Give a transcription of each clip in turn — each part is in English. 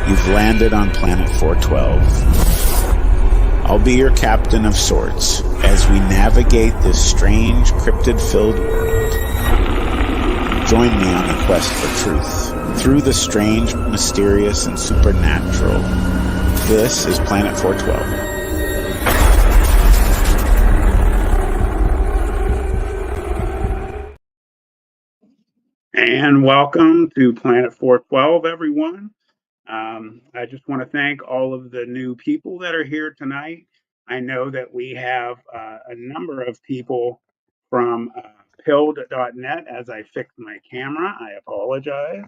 You've landed on planet 412. I'll be your captain of sorts as we navigate this strange, cryptid-filled world. Join me on the quest for truth, through the strange, mysterious, and supernatural. This is Planet 412. And welcome to Planet 412, everyone. I just want to thank all of the new people that are here tonight. I know that we have a number of people from pilled.net. As I fixed my camera, I apologize.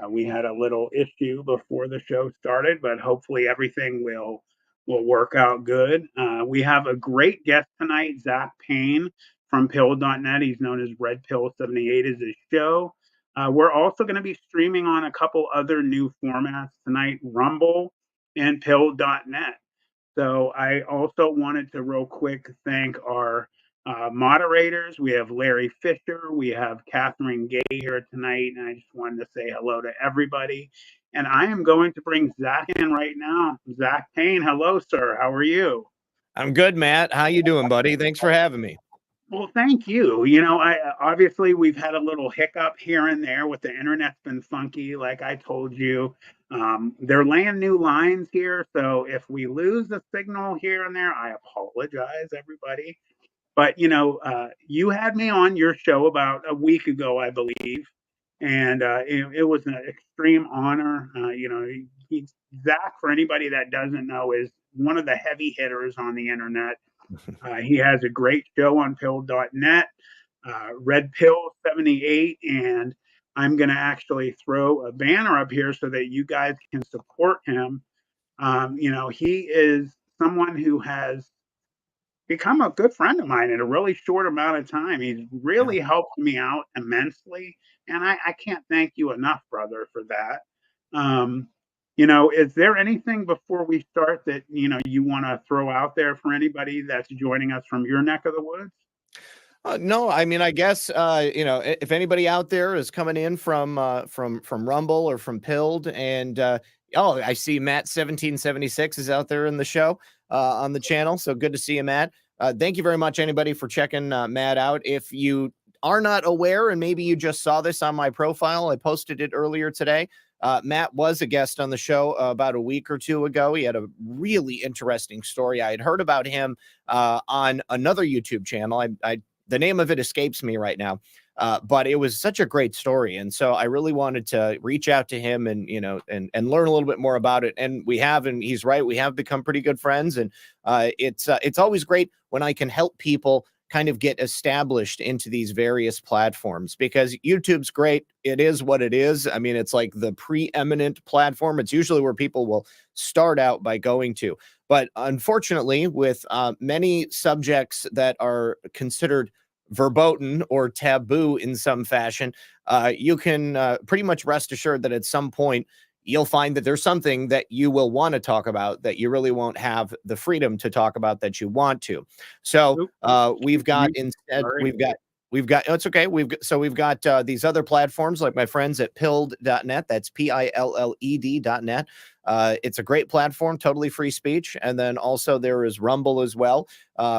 We had a little issue before the show started, but hopefully everything will work out good. We have a great guest tonight, Zak Paine from pilled.net. He's known as RedPill78 is his show. We're also going to be streaming on a couple other new formats tonight, Rumble and pilled.net. So I also wanted to real quick thank our moderators. We have Larry Fisher, we have Catherine Gay here tonight, and I just wanted to say hello to everybody. And I am going to bring Zak in right now. Zak Paine, hello, sir. How are you? I'm good, Matt. How you doing, buddy? Thanks for having me. Well, thank you. You know, obviously we've had a little hiccup here and there with the internet's been funky, like I told you. They're laying new lines here, so if we lose the signal here and there, I apologize, everybody. But you know, you had me on your show about a week ago, I believe, and it was an extreme honor. You know, Zak, for anybody that doesn't know, is one of the heavy hitters on the internet. He has a great show on pill.net, RedPill78, and I'm going to actually throw a banner up here so that you guys can support him. You know, he is someone who has become a good friend of mine in a really short amount of time. He's really helped me out immensely, and I can't thank you enough, brother, for that. You know, is there anything before we start that, you know, you want to throw out there for anybody that's joining us from your neck of the woods? No, I mean, I guess you know, if anybody out there is coming in from Rumble or from Pilled, and oh, I see Matt 1776 is out there in the show on the channel, so good to see you, Matt. Thank you very much, anybody, for checking Matt out. If you are not aware, and maybe you just saw this on my profile, I posted it earlier today. Matt was a guest on the show about a week or two ago. He had a really interesting story. I had heard about him on another YouTube channel. The name of it escapes me right now, but it was such a great story, and so I really wanted to reach out to him and, you know, and learn a little bit more about it. And we have, and he's right, we have become pretty good friends. And it's always great when I can help people kind of get established into these various platforms, because YouTube's great. It is what it is. I mean, it's like the preeminent platform. It's usually where people will start out by going to. But unfortunately, with many subjects that are considered verboten or taboo in some fashion, you can pretty much rest assured that at some point you'll find that there's something that you will want to talk about that you really won't have the freedom to talk about that you want to. So we've got oh, it's okay. We've got these other platforms like my friends at pilled.net. That's pilled.net. It's a great platform, totally free speech. And then also there is Rumble as well,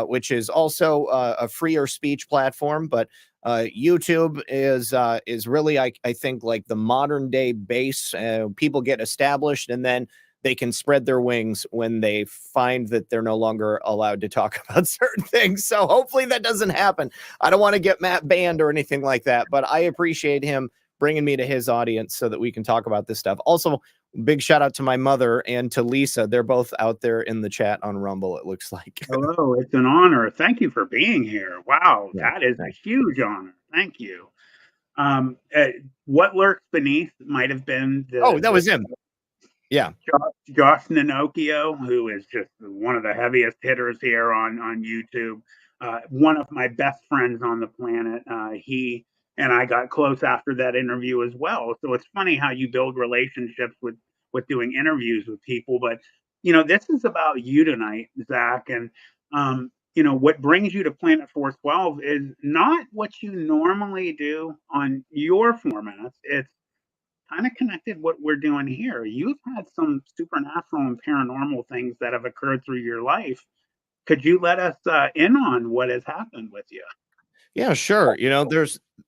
which is also a freer speech platform. But YouTube is really, I think, like the modern day base. People get established, and then they can spread their wings when they find that they're no longer allowed to talk about certain things. So hopefully that doesn't happen. I don't want to get Matt banned or anything like that, but I appreciate him bringing me to his audience so that we can talk about this stuff. Also, big shout out to my mother and to Lisa. They're both out there in the chat on Rumble, it looks like. Hello, it's an honor. Thank you for being here. Wow, that is a huge honor. Thank you. What Lurks Beneath might have been that was him. Yeah. Josh Ninocchio, who is just one of the heaviest hitters here on YouTube. One of my best friends on the planet. He and I got close after that interview as well. So it's funny how you build relationships with doing interviews with people. But, you know, this is about you tonight, Zak. And what brings you to Planet 412 is not what you normally do on your formats. It's kind of connected what we're doing here. You've had some supernatural and paranormal things that have occurred through your life. Could you let us in on what has happened with you? Yeah, sure.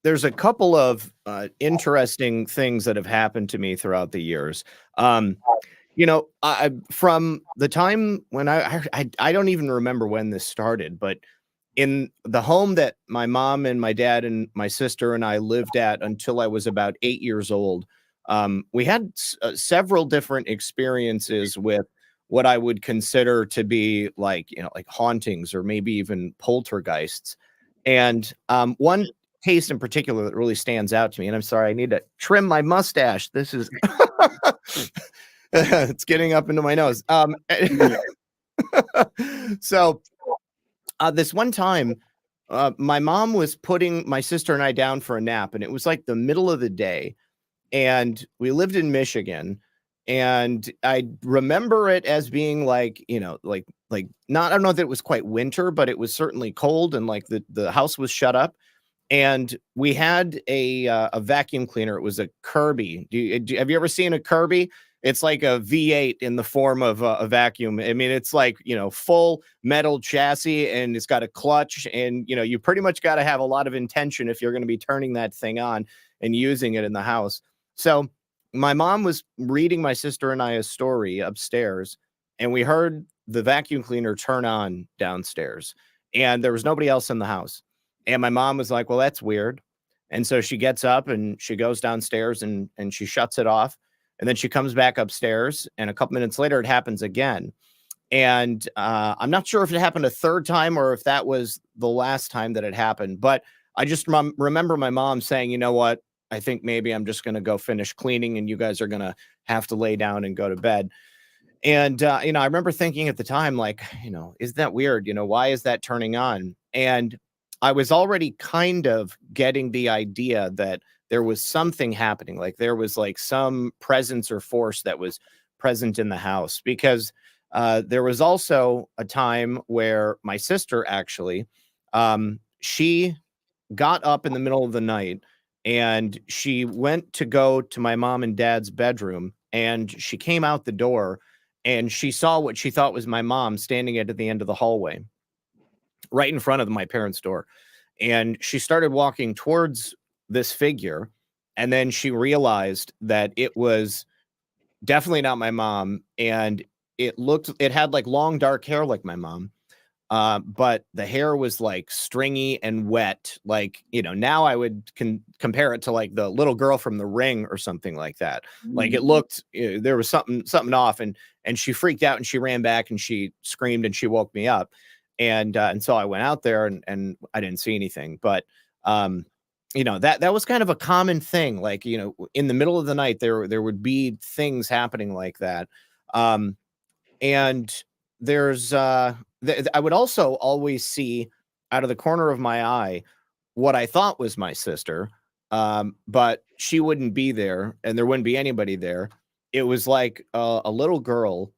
There's a couple of interesting things that have happened to me throughout the years. Um, from the time when I don't even remember when this started, but in the home that my mom and my dad and my sister and I lived at until I was about 8 years old, we had several different experiences with what I would consider to be like hauntings or maybe even poltergeists. And one case in particular that really stands out to me, and I'm sorry, I need to trim my mustache. This is it's getting up into my nose. So this one time, my mom was putting my sister and I down for a nap, and it was like the middle of the day, and we lived in Michigan, and I remember it as being like, like not, I don't know if it was quite winter, but it was certainly cold, and like the house was shut up, and we had a vacuum cleaner. It was a Kirby. Have you ever seen a Kirby? It's like a V8 in the form of a vacuum. I mean, it's like, full metal chassis, and it's got a clutch, and you pretty much got to have a lot of intention if you're going to be turning that thing on and using it in the house. So my mom was reading my sister and I a story upstairs, and we heard the vacuum cleaner turn on downstairs, and there was nobody else in the house. And my mom was like, well, that's weird. And so she gets up and she goes downstairs and she shuts it off. And then she comes back upstairs, and a couple minutes later, it happens again. And I'm not sure if it happened a third time or if that was the last time that it happened. But I just remember my mom saying, you know what? I think maybe I'm just going to go finish cleaning, and you guys are going to have to lay down and go to bed. And, I remember thinking at the time, like, is that weird? Why is that turning on? And I was already kind of getting the idea that there was something happening. Like there was like some presence or force that was present in the house, because there was also a time where my sister actually, she got up in the middle of the night, and she went to go to my mom and dad's bedroom, and she came out the door, and she saw what she thought was my mom standing at the end of the hallway right in front of my parents' door. And she started walking towards this figure, and then she realized that it was definitely not my mom, and it had like long dark hair like my mom. But the hair was like stringy and wet. Like, now I would compare it to like the little girl from The Ring or something like that. Like it looked, there was something off, and she freaked out, and she ran back, and she screamed, and she woke me up. And so I went out there, and I didn't see anything, but, that was kind of a common thing. Like, in the middle of the night, there would be things happening like that. And there's I would also always see out of the corner of my eye what I thought was my sister, but she wouldn't be there, and there wouldn't be anybody there. It was like a little girl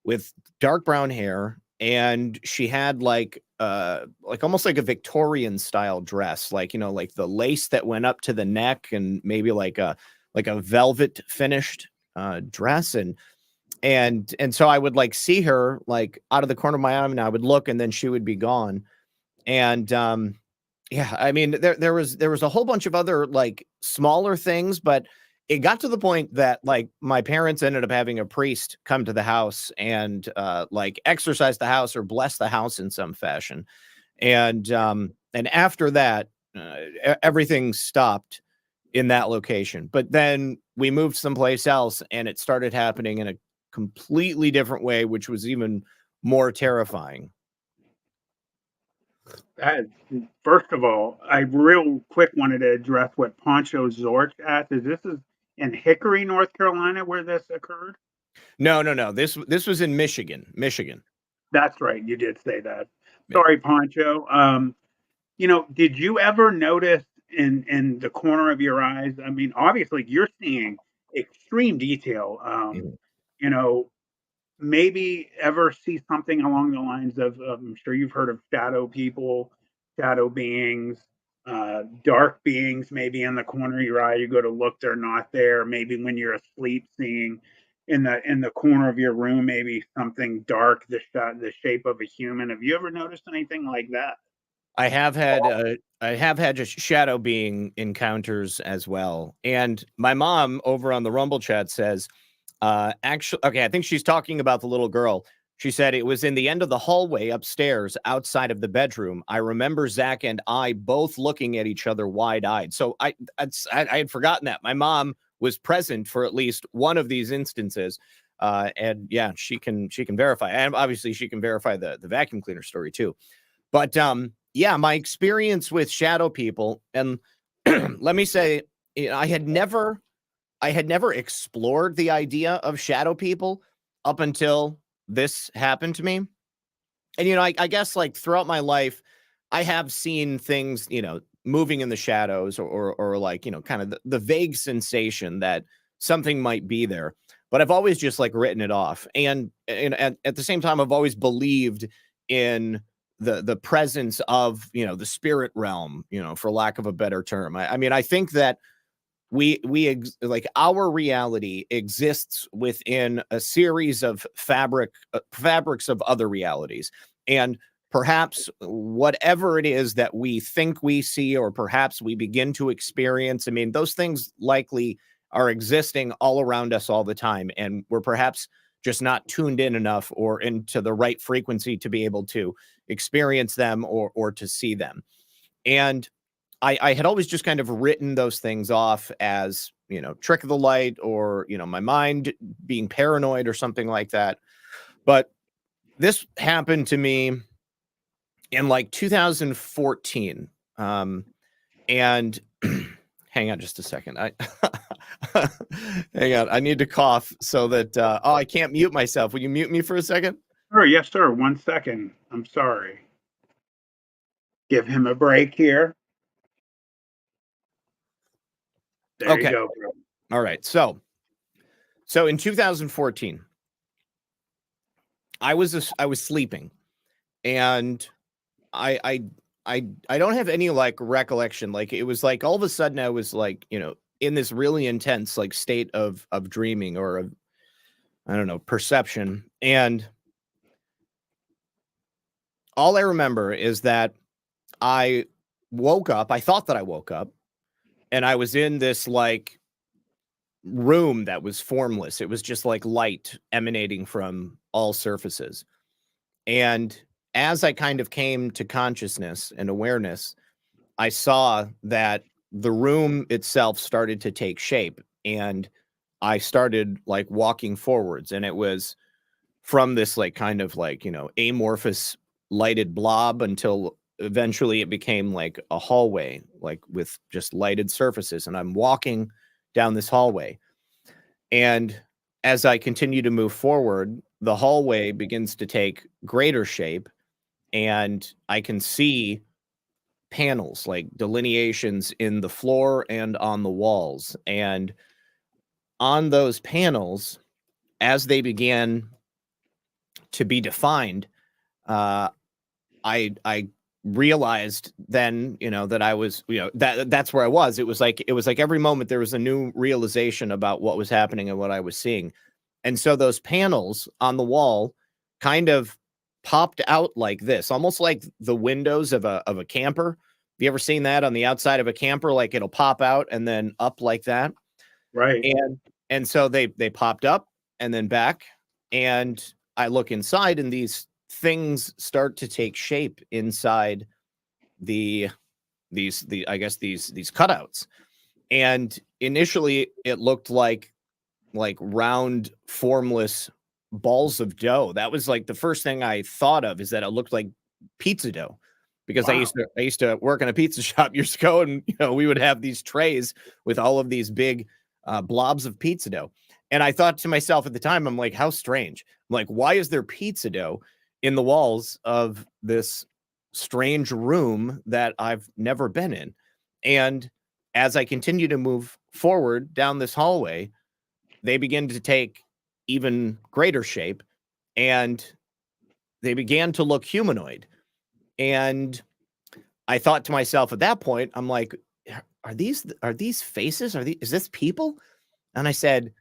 with dark brown hair, and she had like almost like a Victorian style dress, like like the lace that went up to the neck, and maybe like a velvet finished dress. And so I would like see her like out of the corner of my eye, and I would look, and then she would be gone. And yeah, I mean, there was a whole bunch of other like smaller things, but it got to the point that like my parents ended up having a priest come to the house and like exorcise the house or bless the house in some fashion. And after that, everything stopped in that location. But then we moved someplace else, and it started happening in a completely different way, which was even more terrifying. First of all, I real quick wanted to address what Poncho Zorch asked. This is in Hickory, North Carolina, where this occurred? No. This was in Michigan. That's right. You did say that. Yeah. Sorry, Poncho. Did you ever notice in the corner of your eyes? I mean, obviously you're seeing extreme detail. You know, maybe ever see something along the lines of, I'm sure you've heard of shadow people, shadow beings, dark beings, maybe in the corner of your eye, you go to look, they're not there. Maybe when you're asleep, seeing in the corner of your room, maybe something dark, the shape of a human. Have you ever noticed anything like that? I have had just shadow being encounters as well. And my mom over on the Rumble chat says, actually, okay, I think she's talking about the little girl. She said it was in the end of the hallway upstairs outside of the bedroom. I remember Zach and I both looking at each other wide-eyed. So I had forgotten that. My mom was present for at least one of these instances. And yeah, she can verify. And obviously she can verify the vacuum cleaner story too. But yeah, my experience with shadow people, and let me say, you know, I had never explored the idea of shadow people up until this happened to me. And, you know, I guess like throughout my life, I have seen things, you know, moving in the shadows or like, you know, kind of the vague sensation that something might be there. But I've always just like written it off. And at the same time, I've always believed in the presence of, you know, the spirit realm, you know, for lack of a better term. I mean, I think that like our reality exists within a series of fabrics of other realities, and perhaps whatever it is that we think we see or perhaps we begin to experience, I mean, those things likely are existing all around us all the time, and we're perhaps just not tuned in enough or into the right frequency to be able to experience them or to see them. And I had always just kind of written those things off as, you know, trick of the light or, you know, my mind being paranoid or something like that. But this happened to me in like 2014. And hang on just a second. Hang on. I need to cough so that, oh, I can't mute myself. Will you mute me for a second? Sure, yes, sir. 1 second. I'm sorry. Give him a break here. There Okay. you go, bro. All right. So in 2014, I was sleeping, and I don't have any like recollection. Like it was like all of a sudden I was like, you know, in this really intense like state of dreaming or of, I don't know, perception. And all I remember is that I woke up. I thought that I woke up, and I was in this like room that was formless. It was just like light emanating from all surfaces. And as I kind of came to consciousness and awareness, I saw that the room itself started to take shape, and I started like walking forwards, and it was from this like kind of like, you know, amorphous lighted blob until eventually it became like a hallway, like with just lighted surfaces. And I'm walking down this hallway. And as I continue to move forward, the hallway begins to take greater shape, and I can see panels, like delineations in the floor and on the walls. And on those panels, as they began to be defined, I realized then, you know, that I was, you know, that's where I was. It was like every moment there was a new realization about what was happening and what I was seeing. And so those panels on the wall kind of popped out like this, almost like the windows of a camper. Have you ever seen that on the outside of a camper? Like it'll pop out and then up like that. Right. And so they popped up and then back, and I look inside, and these things start to take shape inside these cutouts. And initially it looked like round formless balls of dough. That was like the first thing I thought of, is that it looked like pizza dough, because Wow. I used to work in a pizza shop years ago, and you know, we would have these trays with all of these big blobs of pizza dough. And I thought to myself at the time, I'm like, how strange. I'm like, why is there pizza dough in the walls of this strange room that I've never been in? And as I continue to move forward down this hallway, they begin to take even greater shape. and they began to look humanoid. And I thought to myself at that point, I'm like, are these faces? Is this people? And I said,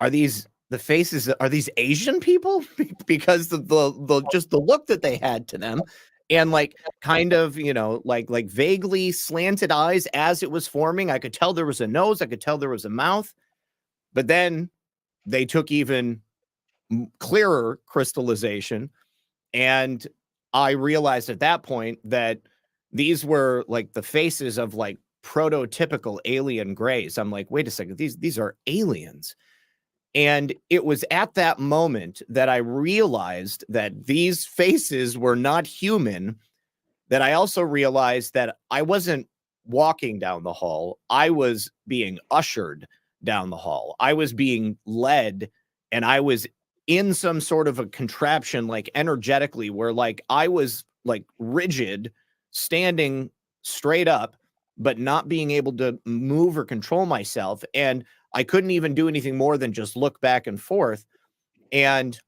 are these the faces? Are these Asian people? Because the just the look that they had to them, and like kind of, like vaguely slanted eyes as it was forming. I could tell there was a nose. I could tell there was a mouth. But then they took even clearer crystallization, and I realized at that point that these were like the faces of like prototypical alien grays. I'm like, wait a second, these are aliens. And it was at that moment that I realized that these faces were not human, that I also realized that I wasn't walking down the hall. I was being ushered down the hall. I was being led, and I was in some sort of a contraption, like energetically, where like I was like rigid, standing straight up, but not being able to move or control myself. And I couldn't even do anything more than just look back and forth. And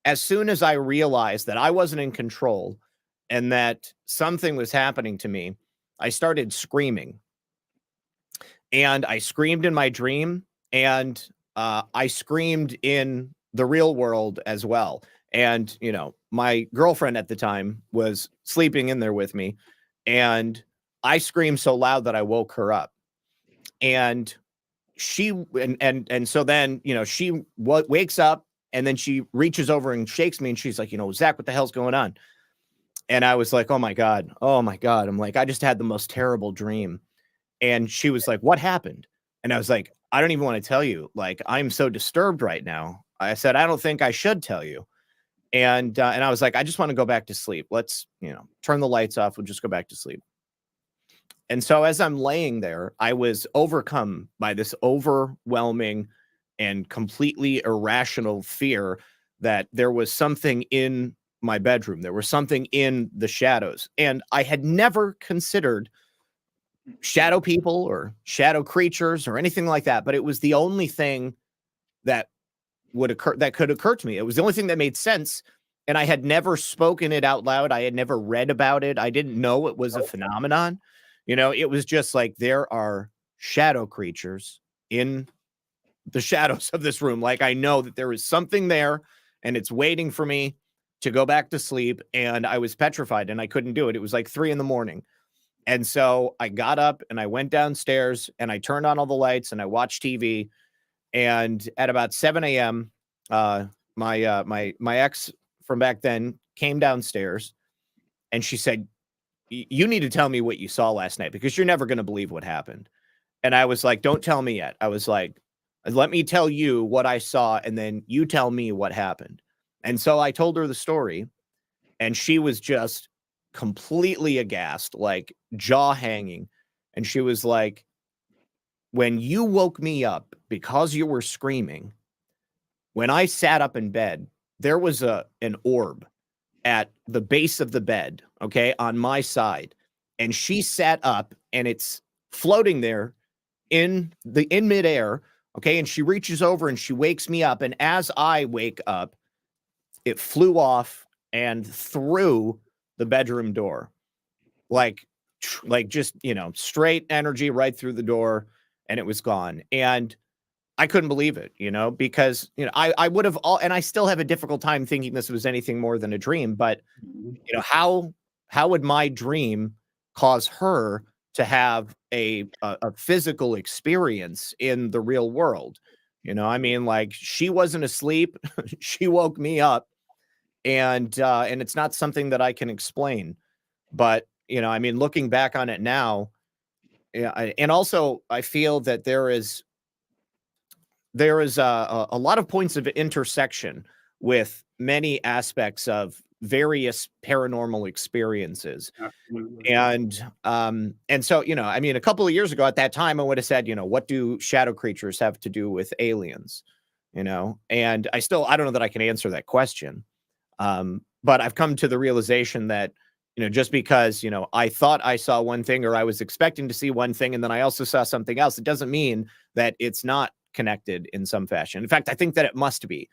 as soon as I realized that I wasn't in control and that something was happening to me, I started screaming. And I screamed in my dream, and I screamed in the real world as well. And, my girlfriend at the time was sleeping in there with me, and I screamed so loud that I woke her up. And so then, she wakes up, and then she reaches over and shakes me, and she's like, Zach, what the hell's going on? And I was like, oh my God. I'm like, I just had the most terrible dream. And she was like, what happened? And I was like, I don't even want to tell you. Like, I'm so disturbed right now. I said, I don't think I should tell you. And I was like, I just want to go back to sleep. Let's, turn the lights off. We'll just go back to sleep. And so as I'm laying there, I was overcome by this overwhelming and completely irrational fear that there was something in my bedroom. There was something in the shadows. And I had never considered shadow people or shadow creatures or anything like that, but it was the only thing that could occur to me. It was the only thing that made sense, and I had never spoken it out loud. I had never read about it. I didn't know it was a phenomenon. It was just like, there are shadow creatures in the shadows of this room. Like, I know that there is something there, and it's waiting for me to go back to sleep. And I was petrified, and I couldn't do it. It was like 3 a.m. And so I got up and I went downstairs, and I turned on all the lights, and I watched TV. And at about 7 a.m., my ex from back then came downstairs, and she said, you need to tell me what you saw last night, because you're never going to believe what happened. And I was like, don't tell me yet. I was like, let me tell you what I saw, and then you tell me what happened. And so I told her the story, and she was just completely aghast, like jaw hanging. And she was like, when you woke me up because you were screaming, when I sat up in bed, there was an orb at the base of the bed, okay, on my side. And she sat up, and it's floating there in midair, okay? And she reaches over and she wakes me up. And as I wake up, it flew off and through the bedroom door, like just, straight energy right through the door, and it was gone. And I couldn't believe it, because, I would have and I still have a difficult time thinking this was anything more than a dream. But, how would my dream cause her to have a physical experience in the real world? Like, she wasn't asleep. She woke me up, and it's not something that I can explain. But, looking back on it now, and also I feel that there is a lot of points of intersection with many aspects of various paranormal experiences. Absolutely. And so, a couple of years ago at that time, I would have said, what do shadow creatures have to do with aliens? And I don't know that I can answer that question. But I've come to the realization that, just because, I thought I saw one thing, or I was expecting to see one thing, and then I also saw something else, it doesn't mean that it's not connected in some fashion. In fact, I think that it must be.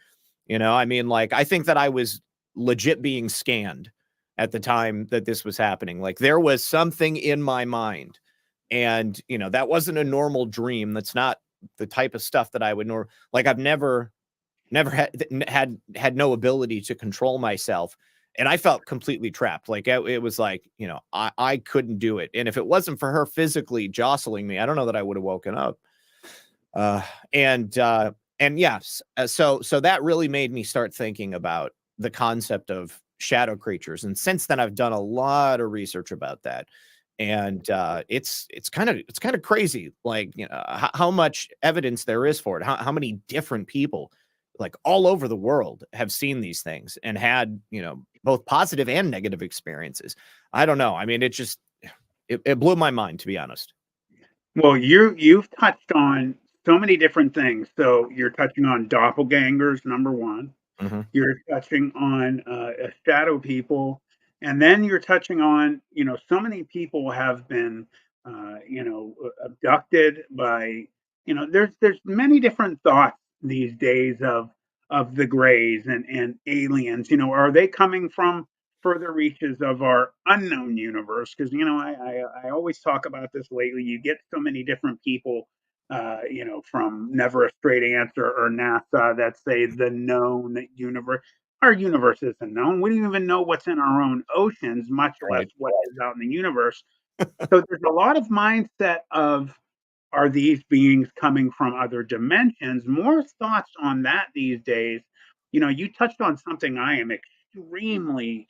You know, I mean, like, I think that I was legit being scanned at the time that this was happening. Like, there was something in my mind, and, you know, that wasn't a normal dream. That's not the type of stuff that I would like, I've never had no ability to control myself, and I felt completely trapped. Like, it was like, you know, I couldn't do it, and if it wasn't for her physically jostling me, I don't know that I would have woken up. Uh, and yes, so that really made me start thinking about the concept of shadow creatures, and since then I've done a lot of research about that, and it's kind of crazy, like, you know, how much evidence there is for it, how many different people, like, all over the world have seen these things and had, you know, both positive and negative experiences. I don't know. I mean, it blew my mind, to be honest. Well, you've touched on so many different things. So you're touching on doppelgangers, number one. Mhm. You're touching on shadow people, and then you're touching on, so many people have been, abducted by, there's many different thoughts these days of the grays and aliens. Are they coming from further reaches of our unknown universe? Because I always talk about this lately. You get so many different people, from Never a Straight Answer or NASA, that say the known universe. Our universe isn't known. We don't even know what's in our own oceans, much less Right. what is out in the universe. So there's a lot of mindset of, are these beings coming from other dimensions? More thoughts on that these days. You touched on something I am extremely,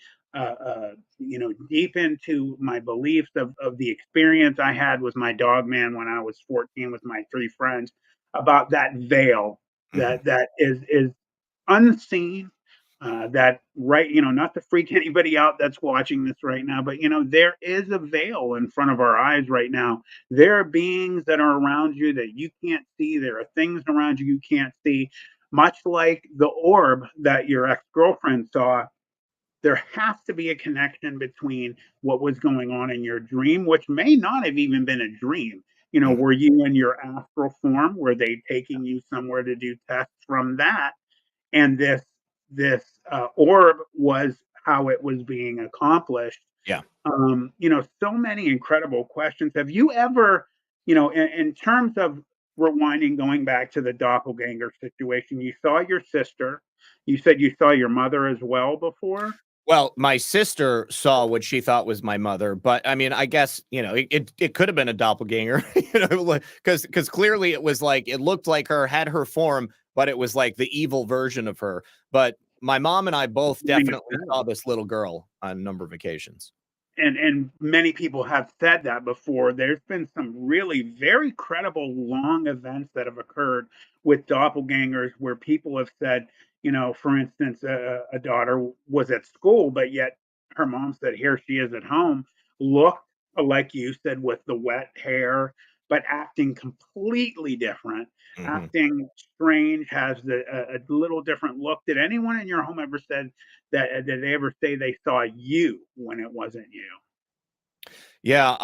deep into my beliefs of the experience I had with my dog man when I was 14 with my three friends, about that veil Mhm. that is unseen, that, right, not to freak anybody out that's watching this right now, but there is a veil in front of our eyes right now. There are beings that are around you that you can't see. There are things around you can't see, much like the orb that your ex-girlfriend saw. There has to be a connection between what was going on in your dream, which may not have even been a dream. Mhm. Were you in your astral form? Were they taking you somewhere to do tests from that? And this orb was how it was being accomplished. Yeah. So many incredible questions. Have you ever, in terms of rewinding, going back to the doppelganger situation, you saw your sister, you said you saw your mother as well before? Well, my sister saw what she thought was my mother, but I mean, I guess, you know, it could have been a doppelganger, you know, like, because clearly it was like, it looked like her, had her form, but it was like the evil version of her. But my mom and I both Running a definitely saw show. this little girl on a number of occasions. And many people have said that before. There's been some really very credible long events that have occurred with doppelgangers, where people have said, for instance, a daughter was at school, but yet her mom said, here she is at home, looked like you said, with the wet hair, but acting completely different, Mhm. acting strange, has a little different look. Did anyone in your home ever said that? Did they ever say they saw you when it wasn't you? Yeah,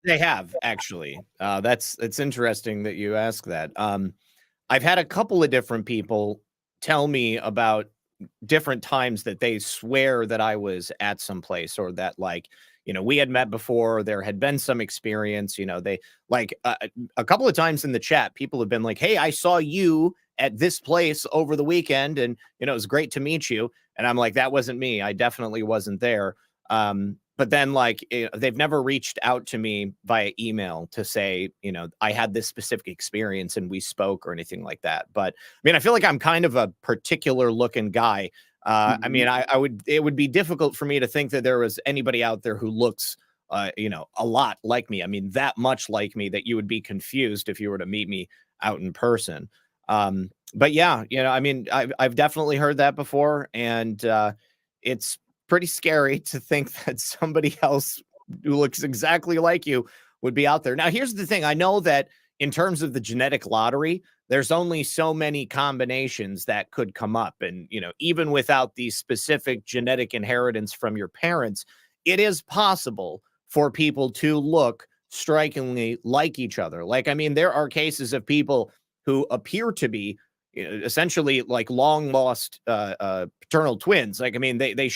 they have actually. That's it's interesting that you ask that. I've had a couple of different people tell me about different times that they swear that I was at some place, or that, like, you know, we had met before, there had been some experience, you know, they like a couple of times in the chat, people have been like, "Hey, I saw you at this place over the weekend, and, you know, it was great to meet you." And I'm like, "That wasn't me. I definitely wasn't there." But then, like, they've never reached out to me via email to say, you know, I had this specific experience and we spoke or anything like that. But I mean, I feel like I'm kind of a particular looking guy. I Mhm. mean, it would be difficult for me to think that there was anybody out there who looks, you know, a lot like me. I mean, that much like me that you would be confused if you were to meet me out in person. But yeah, you know, I mean, I've definitely heard that before, and it's pretty scary to think that somebody else who looks exactly like you would be out there. Now, here's the thing. I know that in terms of the genetic lottery, there's only so many combinations that could come up. And, you know, even without the specific genetic inheritance from your parents, it is possible for people to look strikingly like each other. Like, I mean, there are cases of people who appear to be essentially like long lost paternal twins. Like, I mean, they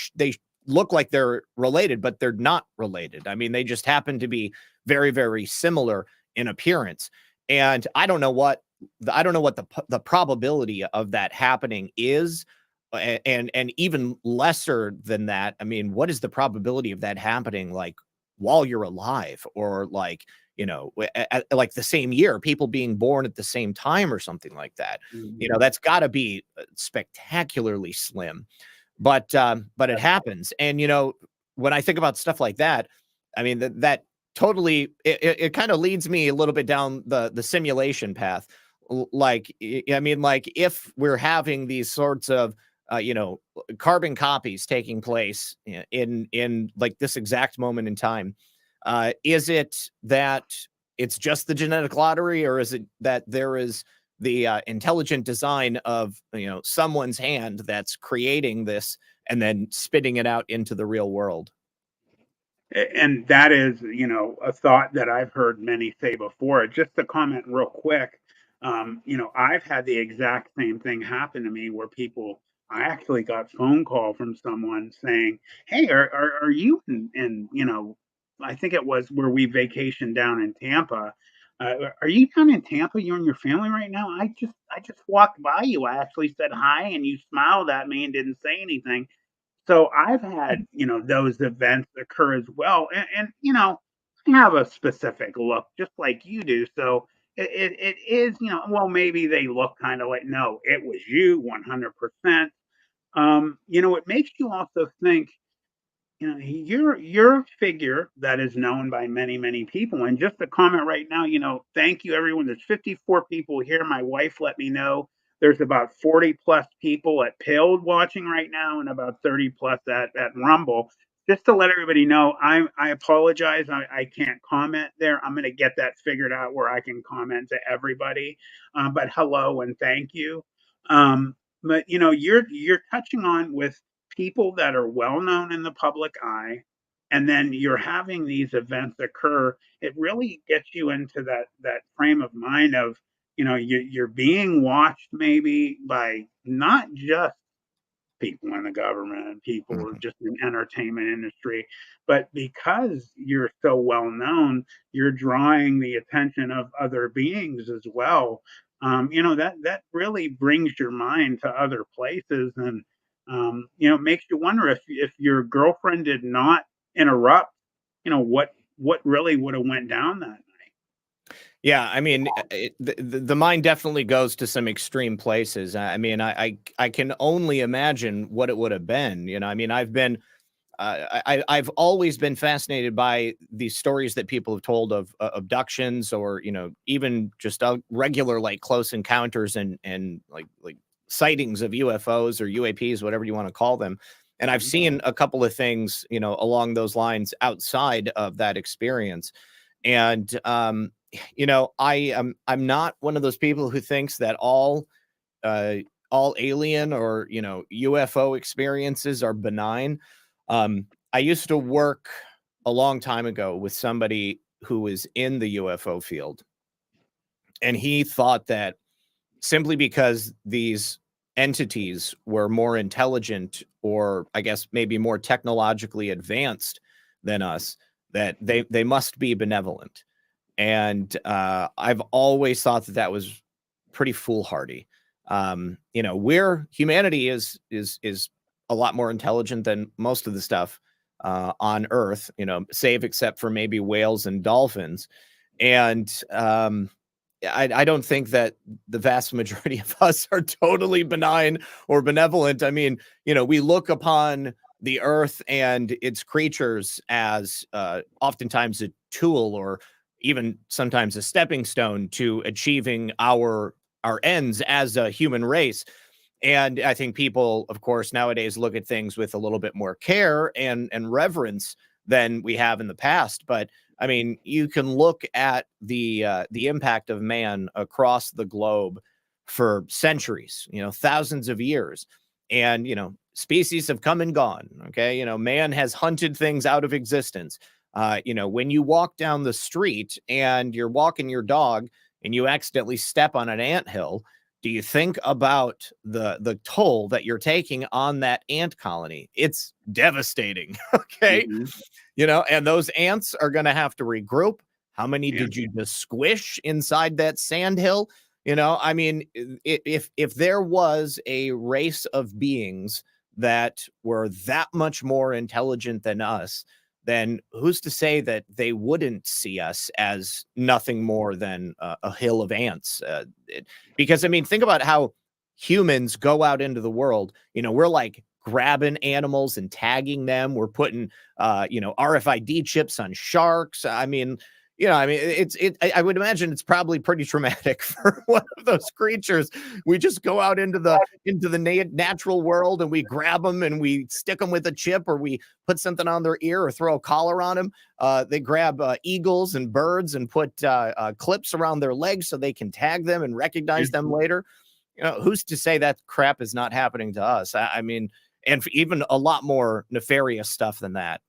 look like they're related, but they're not related. I mean, they just happen to be very, very similar in appearance. And I don't know what the probability of that happening is. And even lesser than that, I mean, what is the probability of that happening like while you're alive, or like, like the same year, people being born at the same time or something like that? That's got to be spectacularly slim. But it happens. And when I think about stuff like that, I mean, that totally, it kind of leads me a little bit down the simulation path. Like, I mean, like, if we're having these sorts of carbon copies taking place in like this exact moment in time, is it that it's just the genetic lottery, or is it that there is the intelligent design of someone's hand that's creating this and then spitting it out into the real world? And that is, a thought that I've heard many say before. Just to comment real quick, I've had the exact same thing happen to me where I actually got phone call from someone saying, "Hey, are you in, I think it was where we vacationed down in Tampa. Are you down in Tampa? You and your family right now? I just walked by you. I actually said hi, and you smiled at me and didn't say anything." So I've had, those events occur as well. And I have a specific look just like you do. So it is, well, maybe they look kind of like, no, it was you 100%. It makes you also think, you're a figure that is known by many, many people. And just a comment right now, thank you everyone. There's 54 people here. My wife let me know there's about 40 plus people at Pilled watching right now, and about 30 plus at Rumble. Just to let everybody know, I apologize. I can't comment there. I'm going to get that figured out where I can comment to everybody. But hello and thank you. But you're touching on with people that are well known in the public eye, and then you're having these events occur. It really gets you into that frame of mind of, you're being watched maybe by not just people in the government and people Mhm. just in entertainment industry, but because you're so well known, you're drawing the attention of other beings as well. That really brings your mind to other places, and makes you wonder if your girlfriend did not interrupt, what really would have went down that night. Yeah, I mean, the mind definitely goes to some extreme places. I mean, I can only imagine what it would have been. I mean, I've always been fascinated by these stories that people have told of abductions, or even just regular like close encounters and like sightings of UFOs or UAPs, whatever you want to call them. And I've Mhm. seen a couple of things along those lines outside of that experience. And I'm not one of those people who thinks that uh, all alien or UFO experiences are benign. I used to work a long time ago with somebody who was in the UFO field, and he thought that simply because these entities were more intelligent, or I guess maybe more technologically advanced than us, that they must be benevolent. And I've always thought that that was pretty foolhardy. Where humanity is a lot more intelligent than most of the stuff on Earth, save except for maybe whales and dolphins. And I don't think that the vast majority of us are totally benign or benevolent. I mean, we look upon the earth and its creatures as oftentimes a tool, or even sometimes a stepping stone to achieving our ends as a human race. And I think people, of course, nowadays look at things with a little bit more care and reverence than we have in the past. But I mean, you can look at the impact of man across the globe for centuries, thousands of years, and species have come and gone. Okay, man has hunted things out of existence. When you walk down the street and you're walking your dog and you accidentally step on an anthill, do you think about the toll that you're taking on that ant colony? It's devastating. Okay. Hmm. And those ants are going to have to regroup. How many Yeah. did you just squish inside that sand hill? I mean, if there was a race of beings that were that much more intelligent than us, then who's to say that they wouldn't see us as nothing more than a hill of ants? Because, I mean, think about how humans go out into the world. We're like grabbing animals and tagging them. We're putting, RFID chips on sharks. I would imagine it's probably pretty traumatic for one of those creatures. We just go out into the natural world and we grab them and we stick them with a chip, or we put something on their ear or throw a collar on them. They grab eagles and birds and put clips around their legs so they can tag them and recognize them later. Who's to say that crap is not happening to us? I mean, and even a lot more nefarious stuff than that.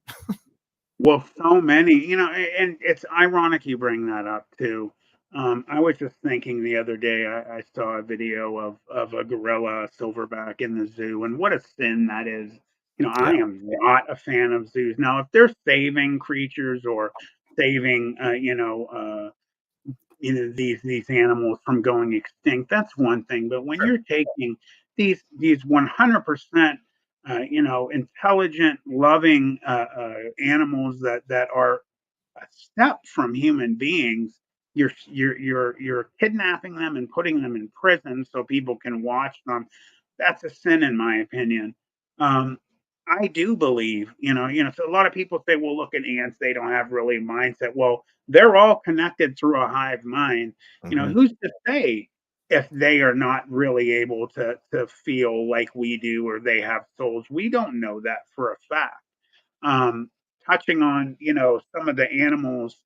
Well, so many, and it's ironic you bring that up too. I was just thinking the other day, I saw a video of a gorilla, a silverback in the zoo, and what a sin that is. Yeah. I am not a fan of zoos. Now, if they're saving creatures or saving, these animals from going extinct, that's one thing. But when Sure. you're taking these 100% intelligent, loving animals that are a step from human beings, you're kidnapping them and putting them in prison so people can watch them. That's a sin, in my opinion. Um, I do believe, so a lot of people say, well, look at ants, they don't have really mindset. Well, they're all connected through a hive mind. Mhm. Who's to say if they are not really able to feel like we do, or they have souls? We don't know that for a fact. Um, Touching on, some of the animals,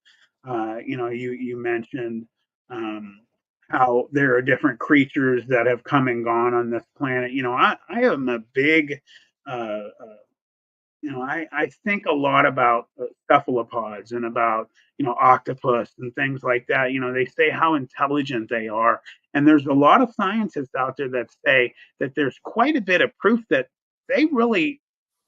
you mentioned, um, how there are different creatures that have come and gone on this planet. I am a big, I think a lot about cephalopods and about, octopus and things like that. They say how intelligent they are. And there's a lot of scientists out there that say that there's quite a bit of proof that they really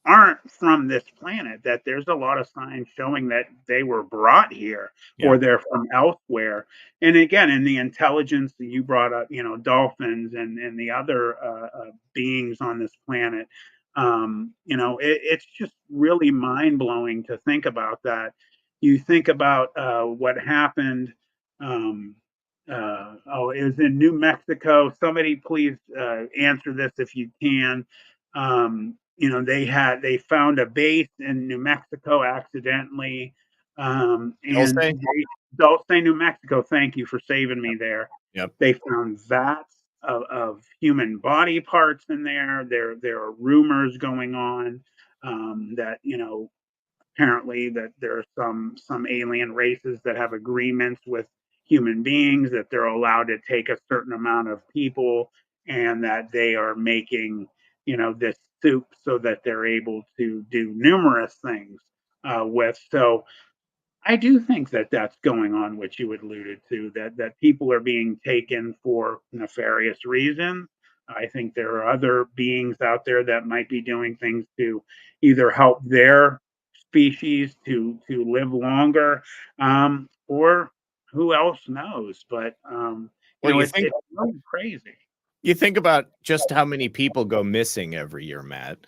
aren't from this planet, that there's a lot of signs showing that they were brought here Yeah. or they're from elsewhere. And again, in the intelligence that you brought up, dolphins and the other beings on this planet, it's just really mind blowing to think about that. You think about what happened. Um, it was in New Mexico. Somebody please answer this if you can. They found a base in New Mexico accidentally, and Say? don't say New Mexico. Thank you for saving me there. Yep. They found vats of human body parts in there. There are rumors going on that apparently that there are some alien races that have agreements with human beings that they're allowed to take a certain amount of people, and that they are making this soup so that they're able to do numerous things with. So I do think that that's going on, which you alluded to, that people are being taken for nefarious reasons. I think there are other beings out there that might be doing things to either help their species to live longer, or who else knows. But Well, it's really crazy. you think about just how many people go missing every year, Matt.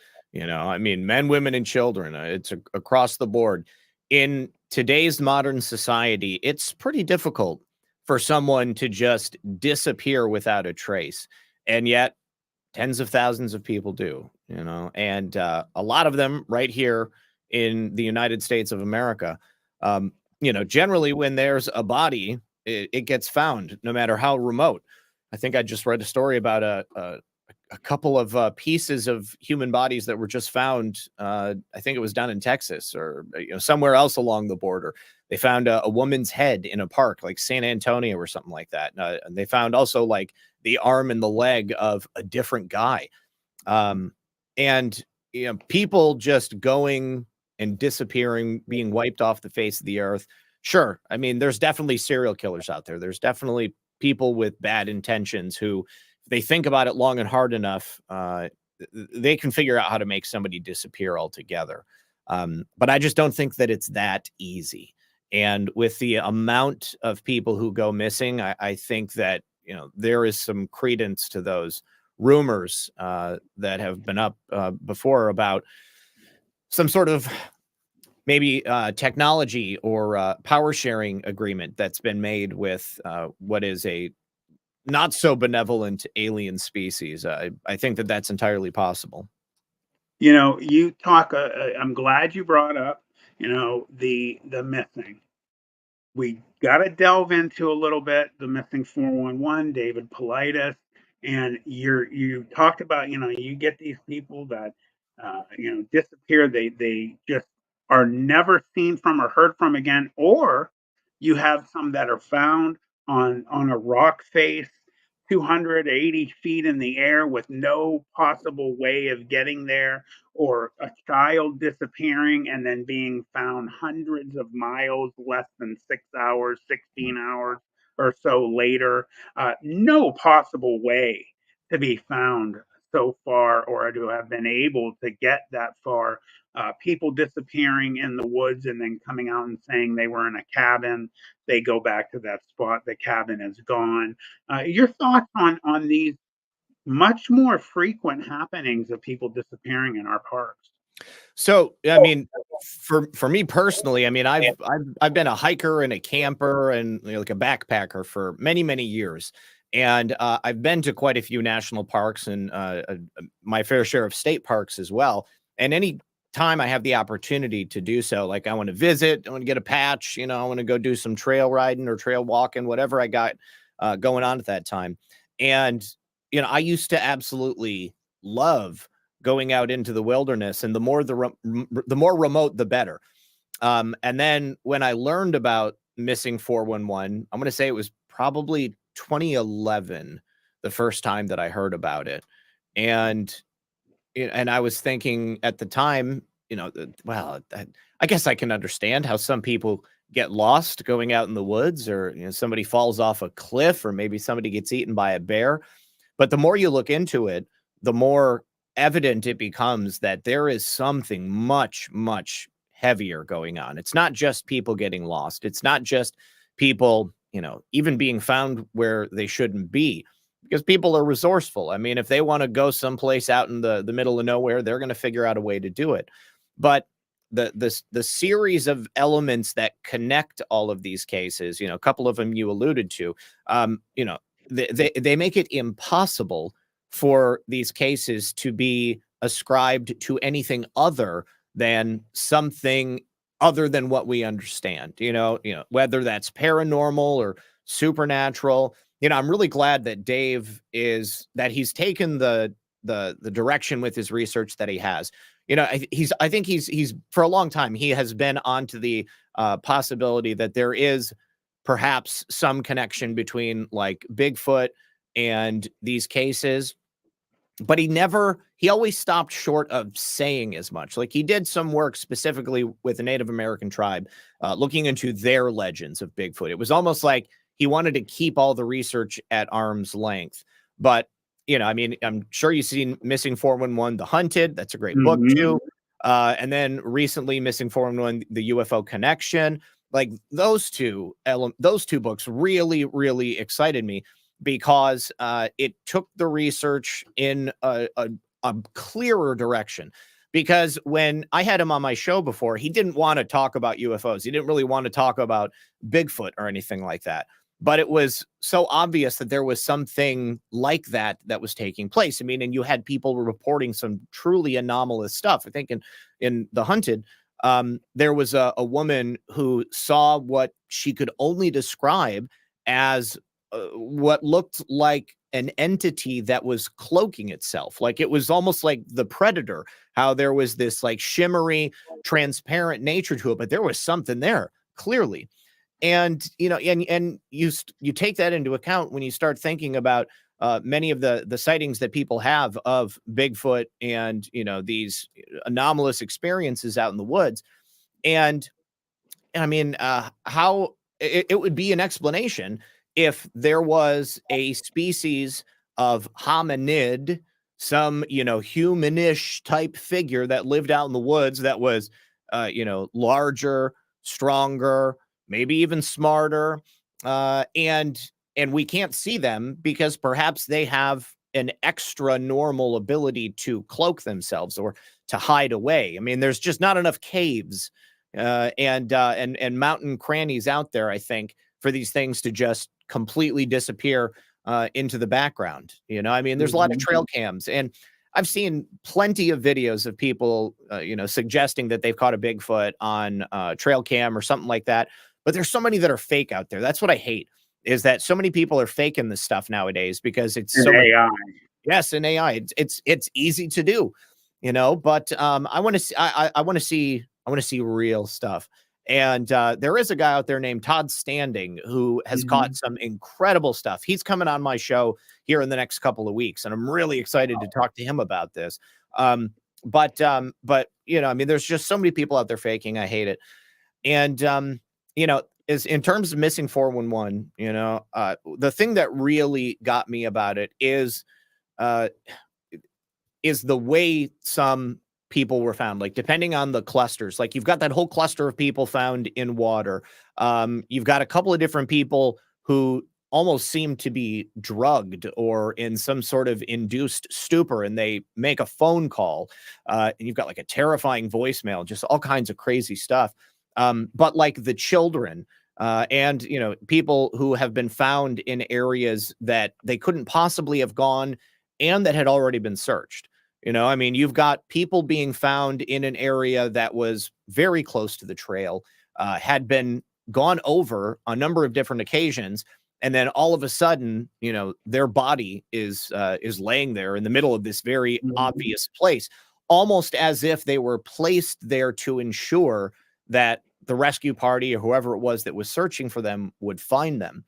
I mean, men, women, and children. It's across the board. In today's modern society, it's pretty difficult for someone to just disappear without a trace. And yet, tens of thousands of people do, and a lot of them right here in the United States of America. Generally, when there's a body, it gets found no matter how remote. I think I just read a story about a couple of pieces of human bodies that were just found. I think it was down in Texas or somewhere else along the border. They found a woman's head in a park like San Antonio or something like that. And they found also like the arm and the leg of a different guy. And people just going and disappearing, being wiped off the face of the earth. Sure. I mean, there's definitely serial killers out there. There's definitely people with bad intentions who they think about it long and hard enough, they can figure out how to make somebody disappear altogether. But I just don't think that it's that easy. And with the amount of people who go missing, I think that, there is some credence to those rumors that have been up before about some sort of maybe technology or power sharing agreement that's been made with what is a not so benevolent alien species. I think that that's entirely possible. You talk. I'm glad you brought up, the missing. We got to delve into a little bit the missing 411, David Politis, and you talked about, you get these people that disappear. They just are never seen from or heard from again, or you have some that are found on a rock face 280 feet in the air with no possible way of getting there, or a child disappearing and then being found hundreds of miles less than 6 hours, 16 hours or so later. No possible way to be found so far or to have been able to get that far. People disappearing in the woods and then coming out and saying they were in a cabin. They go back to that spot, the cabin is gone. Your thoughts on these much more frequent happenings of people disappearing in our parks? So, I mean, for me personally, I mean, I've been a hiker and a camper and like a backpacker for many, many years. And I've been to quite a few national parks and my fair share of state parks as well. And any time I have the opportunity to do so, like I want to visit, I want to get a patch, I want to go do some trail riding or trail walking, whatever I got going on at that time. And, I used to absolutely love going out into the wilderness, and the more remote, the better. And then when I learned about missing 411, I'm going to say it was probably 2011, the first time that I heard about it. And I was thinking at the time, well, I guess I can understand how some people get lost going out in the woods, or somebody falls off a cliff, or maybe somebody gets eaten by a bear. But the more you look into it, the more evident it becomes that there is something much, much heavier going on. It's not just people getting lost. It's not just people, even being found where they shouldn't be, because people are resourceful. I mean, if they want to go someplace out in the middle of nowhere, they're going to figure out a way to do it. But the series of elements that connect all of these cases, a couple of them you alluded to, they make it impossible for these cases to be ascribed to anything other than something other than what we understand, whether that's paranormal or supernatural. I'm really glad that he's taken the direction with his research that he has. I think he's for a long time, he has been onto the possibility that there is perhaps some connection between like Bigfoot and these cases, but he always stopped short of saying as much. Like, he did some work specifically with a Native American tribe, looking into their legends of Bigfoot. It was almost like he wanted to keep all the research at arm's length. But, I mean, I'm sure you've seen Missing 411, The Hunted. That's a great book too. And then recently Missing 411, The UFO Connection. Like, those two books really, really excited me, because it took the research in a clearer direction. Because when I had him on my show before, he didn't want to talk about UFOs. He didn't really want to talk about Bigfoot or anything like that. But it was so obvious that there was something like that was taking place. I mean, and you had people reporting some truly anomalous stuff. I think in The Hunted, there was a woman who saw what she could only describe as what looked like an entity that was cloaking itself. Like, it was almost like the Predator, how there was this like shimmery, transparent nature to it, but there was something there clearly. And, and you take that into account when you start thinking about many of the sightings that people have of Bigfoot and, these anomalous experiences out in the woods. And I mean, how it would be an explanation if there was a species of hominid, some, humanish type figure that lived out in the woods that was, larger, stronger, maybe even smarter. And we can't see them because perhaps they have an extra normal ability to cloak themselves or to hide away. I mean, there's just not enough caves and mountain crannies out there, I think, for these things to just completely disappear into the background. I mean, there's a lot of trail cams, and I've seen plenty of videos of people, suggesting that they've caught a Bigfoot on trail cam or something like that. But there's so many that are fake out there. That's what I hate, is that so many people are faking this stuff nowadays because it's And so much. AI. Yes, in AI, it's easy to do, But I want to see, I want to see real stuff. And there is a guy out there named Todd Standing who has caught some incredible stuff. He's coming on my show here in the next couple of weeks, and I'm really excited to talk to him about this. But I mean, there's just so many people out there faking. I hate it. And is in terms of missing 411, the thing that really got me about it is the way some people were found, like depending on the clusters. Like you've got that whole cluster of people found in water. You've got a couple of different people who almost seem to be drugged or in some sort of induced stupor, and they make a phone call. And you've got like a terrifying voicemail, just all kinds of crazy stuff. But like the children, and people who have been found in areas that they couldn't possibly have gone and that had already been searched. I mean, you've got people being found in an area that was very close to the trail, had been gone over a number of different occasions, and then all of a sudden, their body is laying there in the middle of this very obvious place, almost as if they were placed there to ensure that the rescue party or whoever it was that was searching for them would find them.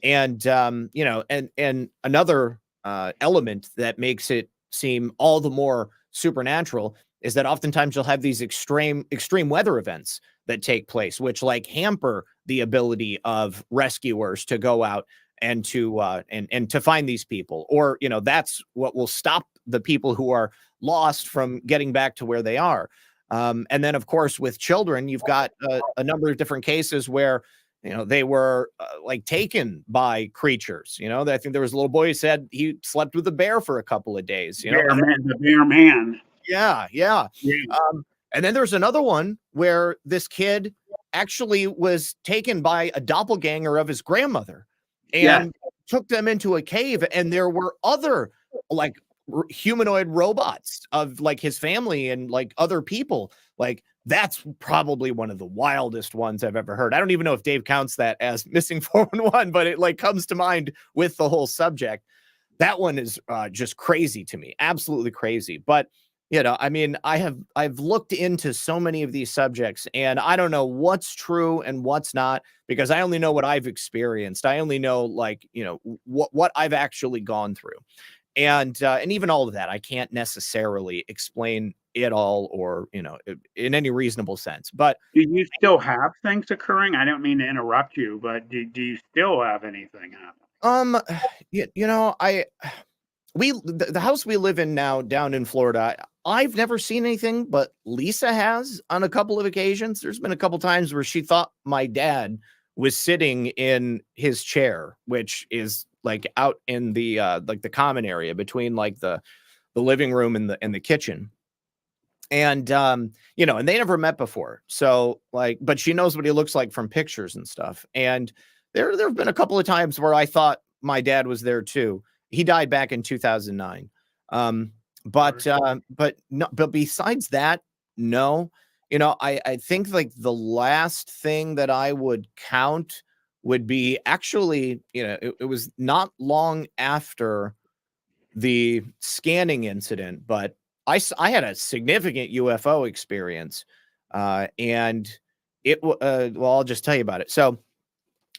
And and another element that makes it seem all the more supernatural is that oftentimes you'll have these extreme weather events that take place, which like hamper the ability of rescuers to go out and to and to find these people, or that's what will stop the people who are lost from getting back to where they are. And then, of course, with children, you've got a number of different cases where they were like taken by creatures. I think there was a little boy who said he slept with a bear for a couple of days. The bear man. Yeah. And then there's another one where this kid actually was taken by a doppelganger of his grandmother and took them into a cave, and there were other like humanoid robots of like his family and like other people. Like that's probably one of the wildest ones I've ever heard. I don't even know if Dave counts that as missing 411, but it like comes to mind with the whole subject. That one is just crazy to me, absolutely crazy. But I mean, I've looked into so many of these subjects, and I don't know what's true and what's not, because I only know what I've experienced. I only know like what I've actually gone through. And even all of that, I can't necessarily explain it all, or in any reasonable sense. But do you still have things occurring? I don't mean to interrupt you, but do you still have anything happen? The house we live in now down in Florida, I've never seen anything, but Lisa has on a couple of occasions. There's been a couple times where she thought my dad was sitting in his chair, which is like out in the like the common area between like the living room and the kitchen. And and they never met before. So like, but she knows what he looks like from pictures and stuff. And there have been a couple of times where I thought my dad was there too. He died back in 2009. But besides that, no. I think like the last thing that I would count would be actually, it was not long after the scanning incident, but I had a significant UFO experience, and well, I'll just tell you about it. So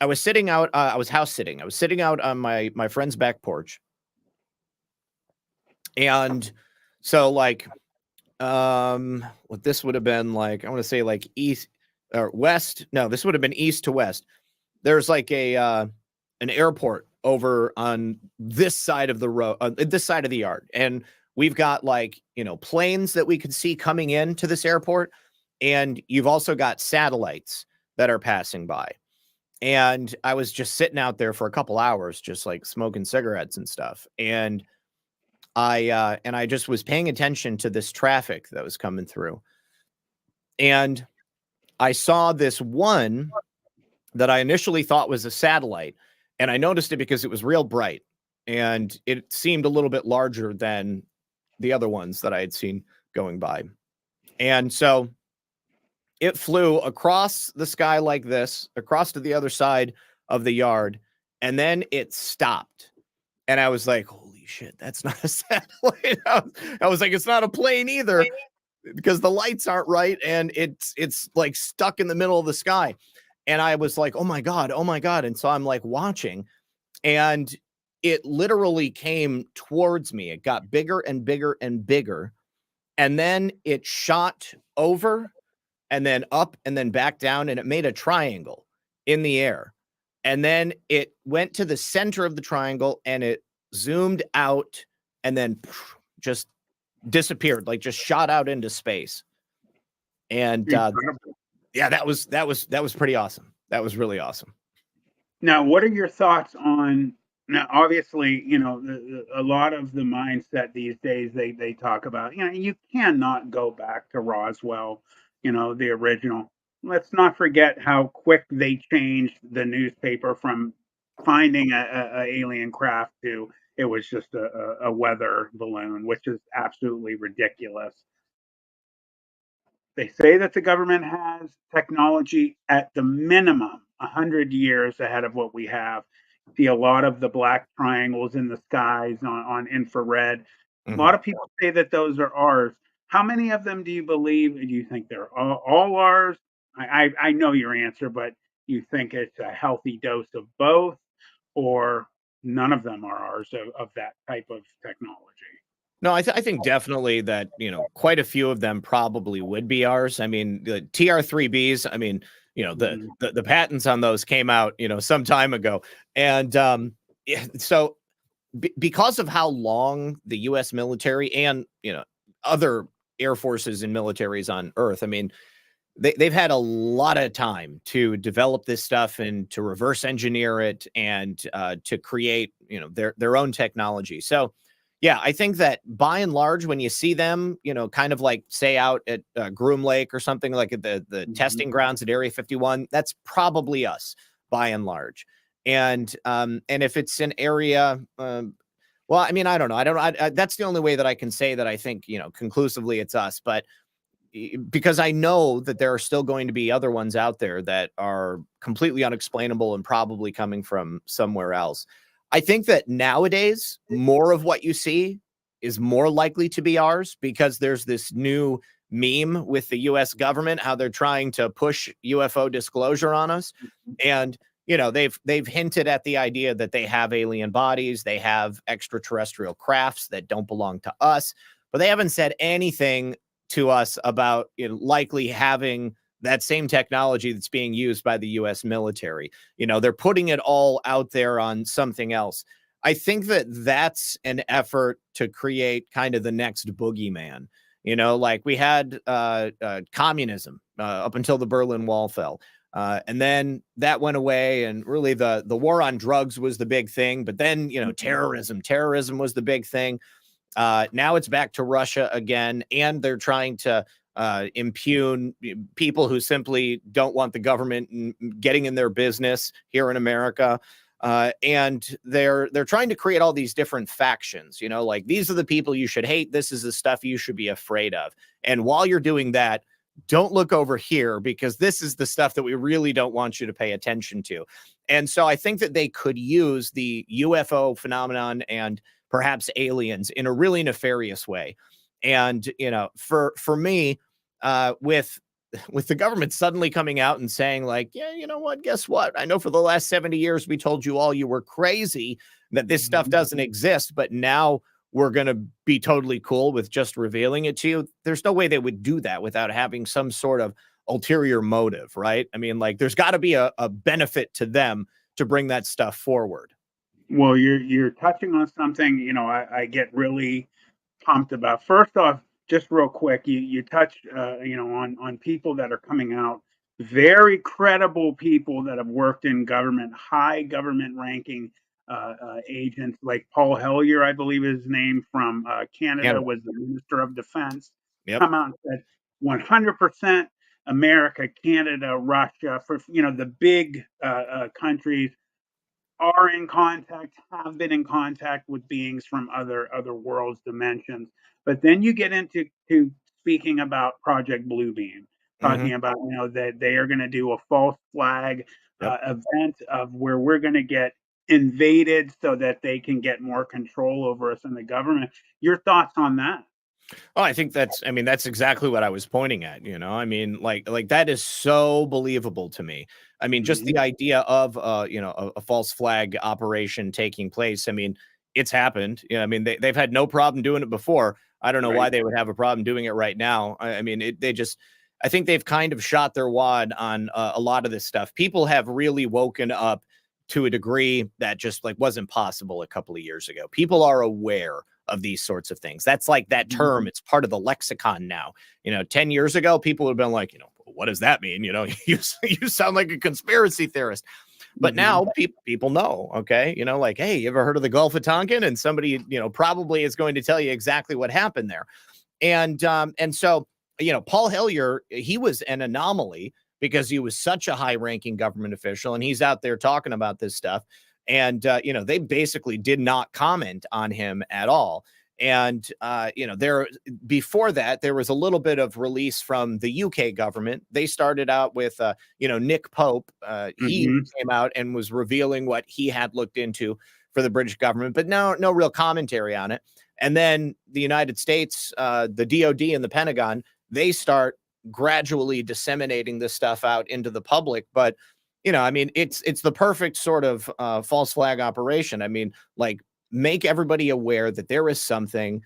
I was sitting out, I was house sitting. I was sitting out on my friend's back porch. And so like, what this would have been like, I want to say like east or west. No, this would have been east to west. There's like an airport over on this side of the road, this side of the yard. And we've got like, planes that we could see coming into this airport. And you've also got satellites that are passing by. And I was just sitting out there for a couple hours, just like smoking cigarettes and stuff. And I just was paying attention to this traffic that was coming through. And I saw this one that I initially thought was a satellite. And I noticed it because it was real bright. And it seemed a little bit larger than the other ones that I had seen going by. And so it flew across the sky like this, across to the other side of the yard. And then it stopped. And I was like, holy shit, that's not a satellite. I was like, it's not a plane either, because the lights aren't right. And it's like stuck in the middle of the sky. And I was like, oh my God. And so I'm like watching, and it literally came towards me. It got bigger and bigger and bigger. And then it shot over and then up and then back down. And it made a triangle in the air. And then it went to the center of the triangle and it zoomed out and then just disappeared, like just shot out into space. And yeah, that was pretty awesome. That was really awesome. Now, what are your thoughts on? Now, obviously, a lot of the mindset these days, they talk about, you cannot go back to Roswell, the original. Let's not forget how quick they changed the newspaper from finding a alien craft to it was just a weather balloon, which is absolutely ridiculous. They say that the government has technology at the minimum 100 years ahead of what we have. See a lot of the black triangles in the skies on infrared. A lot of people say that those are ours. How many of them do you believe? Do you think they're all ours? I know your answer, but you think it's a healthy dose of both, or none of them are ours of that type of technology? No, I think definitely that, quite a few of them probably would be ours. I mean, the TR-3Bs, I mean, the patents on those came out, some time ago. And so because of how long the U.S. military and, other air forces and militaries on Earth, I mean, they've had a lot of time to develop this stuff and to reverse engineer it and to create, their own technology. So, yeah, I think that by and large, when you see them, kind of like say out at Groom Lake or something, like at the testing grounds at Area 51, that's probably us by and large. And if it's an area, well, I mean, I don't know. That's the only way that I can say that I think, conclusively it's us. But because I know that there are still going to be other ones out there that are completely unexplainable and probably coming from somewhere else. I think that nowadays, more of what you see is more likely to be ours, because there's this new meme with the U.S. government, how they're trying to push UFO disclosure on us. And, they've hinted at the idea that they have alien bodies, they have extraterrestrial crafts that don't belong to us, but they haven't said anything to us about likely having that same technology that's being used by the U.S. military. They're putting it all out there on something else. I think that that's an effort to create kind of the next boogeyman. Like we had communism up until the Berlin Wall fell. And then that went away, and really the war on drugs was the big thing. But then, terrorism was the big thing. Now it's back to Russia again, and they're trying to impugn people who simply don't want the government getting in their business here in America. And they're trying to create all these different factions, like these are the people you should hate. This is the stuff you should be afraid of. And while you're doing that, don't look over here, because this is the stuff that we really don't want you to pay attention to. And so I think that they could use the UFO phenomenon and perhaps aliens in a really nefarious way. And, for me, with the government suddenly coming out and saying like, yeah, you know what, guess what? I know for the last 70 years, we told you all you were crazy, that this stuff doesn't exist, but now we're going to be totally cool with just revealing it to you. There's no way they would do that without having some sort of ulterior motive, right? I mean, like there's got to be a benefit to them to bring that stuff forward. Well, you're touching on something, I get really pumped about. First off, just real quick, you touch, on people that are coming out, very credible people that have worked in government, high government ranking agents like Paul Hellyer, I believe his name, from Canada, Canada. was the Minister of Defense, Yep. come out and said 100% America, Canada, Russia, for the big countries are in contact, have been in contact with beings from other worlds, dimensions. But then you get into speaking about Project Bluebeam, Hmm. talking about that they are going to do a false flag Yep. event of where we're going to get invaded so that they can get more control over us in the government. Your thoughts on that? Oh, I mean, that's exactly what I was pointing at, I mean, like that is so believable to me. I mean, just Mhm. the idea of, a false flag operation taking place. I mean, it's happened. I mean, they've had no problem doing it before. I don't know Right. why they would have a problem doing it right now. I mean, I think they've kind of shot their wad on a lot of this stuff. People have really woken up to a degree that just like wasn't possible a couple of years ago. People are aware of these sorts of things. That's like that term. Mhm. It's part of the lexicon now. 10 years ago, people would have been like, what does that mean? You sound like a conspiracy theorist. But Mhm. now people know, okay? Like, hey, you ever heard of the Gulf of Tonkin? And somebody, probably is going to tell you exactly what happened there. And so, Paul Hellyer, he was an anomaly because he was such a high-ranking government official, and he's out there talking about this stuff. And they basically did not comment on him at all. And there before that, there was a little bit of release from the UK government. They started out with Nick Pope. He Mhm. came out and was revealing what he had looked into for the British government, but no real commentary on it. And then the United States, the DOD and the Pentagon, they start gradually disseminating this stuff out into the public. But I mean, it's the perfect sort of false flag operation. I mean, like, make everybody aware that there is something.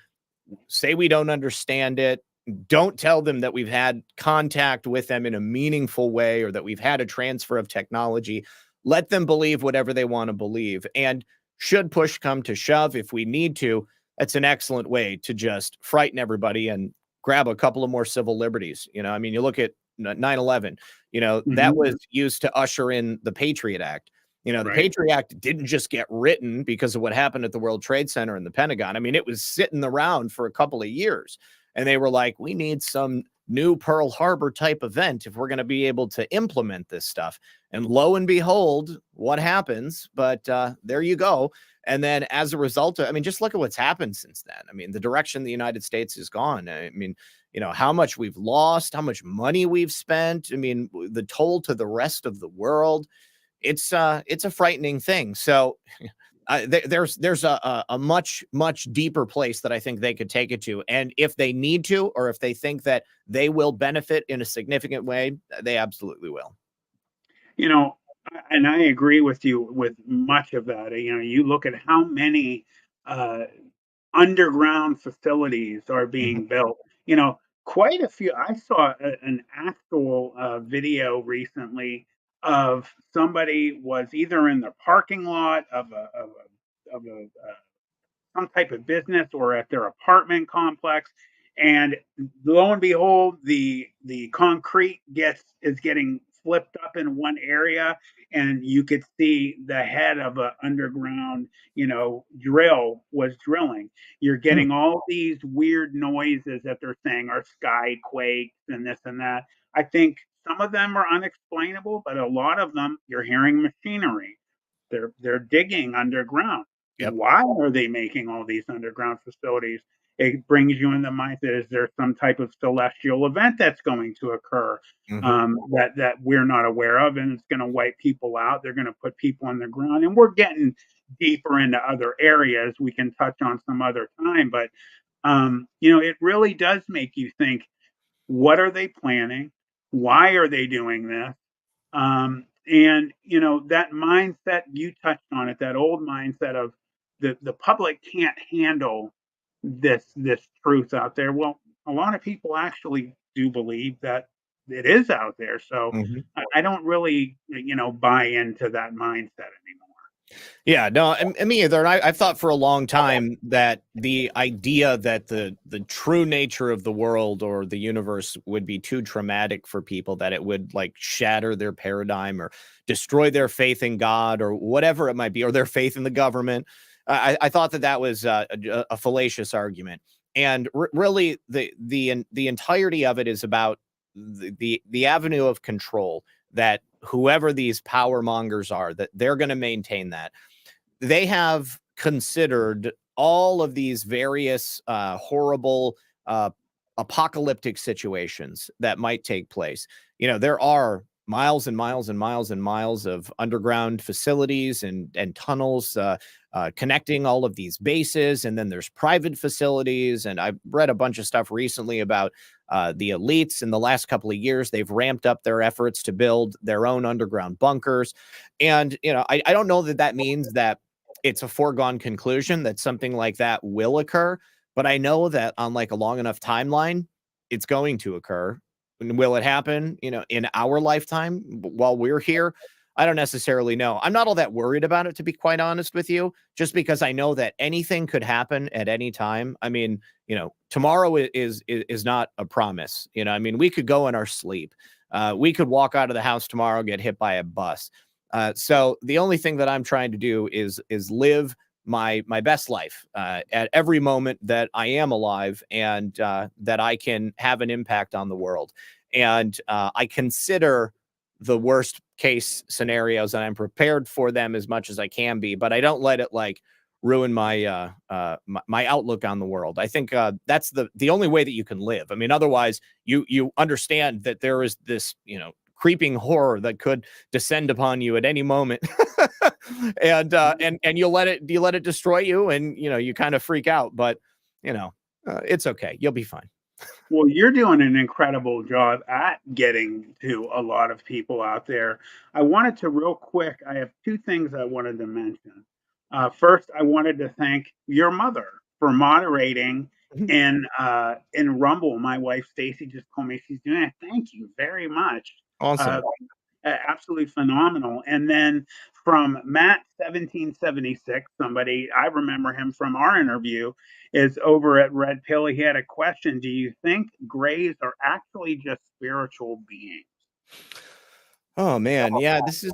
Say we don't understand it. Don't tell them that we've had contact with them in a meaningful way or that we've had a transfer of technology. Let them believe whatever they want to believe. And should push come to shove, if we need to, that's an excellent way to just frighten everybody and grab a couple of more civil liberties. I mean, you look at 9/11, that Mhm. was used to usher in the Patriot Act. The Right. Patriot Act didn't just get written because of what happened at the World Trade Center and the Pentagon. I mean, it was sitting around for a couple of years. And they were like, we need some new Pearl Harbor type event if we're going to be able to implement this stuff. And lo and behold, what happens? But there you go. And then as a result of, I mean, just look at what's happened since then. I mean, the direction the United States has gone. I mean, how much we've lost, how much money we've spent. I mean, the toll to the rest of the world. It's a frightening thing. So there's a much deeper place that I think they could take it to, and if they need to, or if they think that they will benefit in a significant way, they absolutely will. You know, and I agree with you with much of that. You look at how many uh, underground facilities are Mhm. being built. Quite a few. I saw an actual video recently of somebody was either in the parking lot of a some type of business or at their apartment complex. And lo and behold, the concrete is getting flipped up in one area, and you could see the head of an underground, drill was drilling. You're Hmm. getting all these weird noises that they're saying are sky quakes and this and that. I think some of them are unexplainable, but a lot of them you're hearing machinery. They're digging underground. Yep. Why are they making all these underground facilities? It brings you in the mindset: is there some type of celestial event that's going to occur Hmm. that we're not aware of, and it's going to wipe people out? They're going to put people on the ground, and we're getting deeper into other areas. We can touch on some other time, but it really does make you think: what are they planning? Why are they doing this? And that mindset you touched on it, that old mindset of the public can't handle this truth out there. Well, a lot of people actually do believe that it is out there. So Hmm. I don't really buy into that mindset anymore. Yeah, no, and me either. And I've thought for a long time that the idea that the true nature of the world or the universe would be too traumatic for people, that it would like shatter their paradigm or destroy their faith in God or whatever it might be, or their faith in the government. I thought that that was a fallacious argument, and really the entirety of it is about the avenue of control that whoever these power mongers are, that they're going to maintain that. They have considered all of these various horrible apocalyptic situations that might take place. You know, there are miles and miles and miles and miles of underground facilities and tunnels connecting all of these bases, and then there's private facilities. And I've read a bunch of stuff recently about the elites. In the last couple of years, they've ramped up their efforts to build their own underground bunkers. And you know, I don't know that that means that it's a foregone conclusion that something like that will occur, but I know that on like a long enough timeline, it's going to occur. And will it happen, you know, in our lifetime while we're here? I don't necessarily know. I'm not all that worried about it, to be quite honest with you, just because I know that anything could happen at any time. I mean, you know, tomorrow is not a promise. You know, I mean, we could go in our sleep. We could walk out of the house tomorrow, get hit by a bus. So the only thing that I'm trying to do is live my best life at every moment that I am alive, and that I can have an impact on the world. And I consider the worst case scenarios, and I'm prepared for them as much as I can be, but I don't let it like ruin my my outlook on the world. I think that's the only way that you can live. I mean, otherwise you understand that there is this, you know, creeping horror that could descend upon you at any moment. And you let it destroy you, and you know, you kind of freak out, but you know, it's okay. You'll be fine. Well, you're doing an incredible job at getting to a lot of people out there. I wanted to real quick, I have two things I wanted to mention. First, I wanted to thank your mother for moderating Mhm. in Rumble. My wife Stacy just told me she's doing it. Thank you very much. Uh, Awesome. Absolutely phenomenal. And then from Matt 1776, somebody I remember him from our interview, is over at Red Pill. He had a question: do you think grays are actually just spiritual beings? Oh man, yeah, this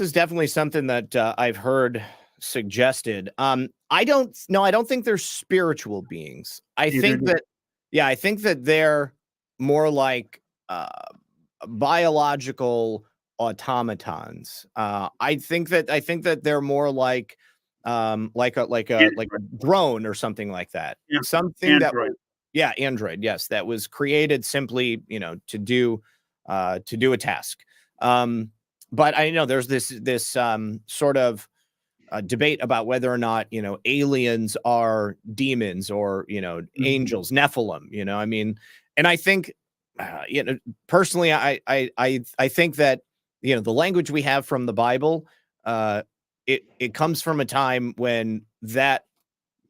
is definitely something that I've heard suggested. I don't no, I don't think they're spiritual beings. I Neither think do that yeah, I think that they're more like biological automatons. I think that they're more like a Android. drone or something like that. Yeah, Something that Android. yeah, Android, yes, that was created simply, you know, to do a task. Um, but I know there's this sort of debate about whether or not, you know, aliens are demons or, you know, Mhm. angels, Nephilim. You know, I mean, and I think, you know, personally, I think that, you know, the language we have from the Bible, it comes from a time when that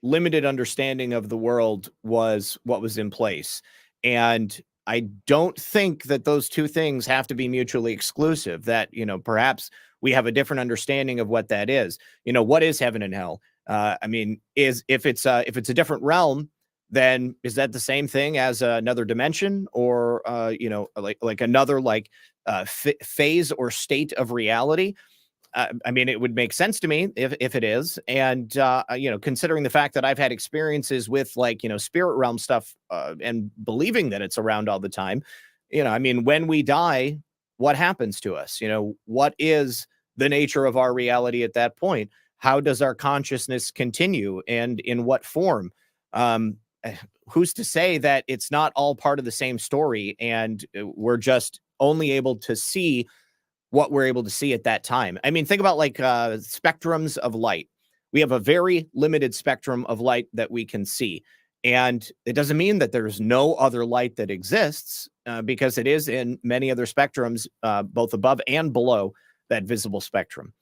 limited understanding of the world was what was in place. And I don't think that those two things have to be mutually exclusive, that, you know, perhaps we have a different understanding of what that is. You know, what is heaven and hell? I mean, is if it's a different realm, then is that the same thing as another dimension, or you know, like another like phase or state of reality? I mean, it would make sense to me if it is. And, you know, considering the fact that I've had experiences with like, you know, spirit realm stuff and believing that it's around all the time, you know, I mean, when we die, what happens to us? You know, what is the nature of our reality at that point? How does our consciousness continue, and in what form? Um, eh, who's to say that it's not all part of the same story, and we're just only able to see what we're able to see at that time? I mean, think about like spectrums of light. We have a very limited spectrum of light that we can see. And it doesn't mean that there's no other light that exists, because it is in many other spectrums, both above and below that visible spectrum.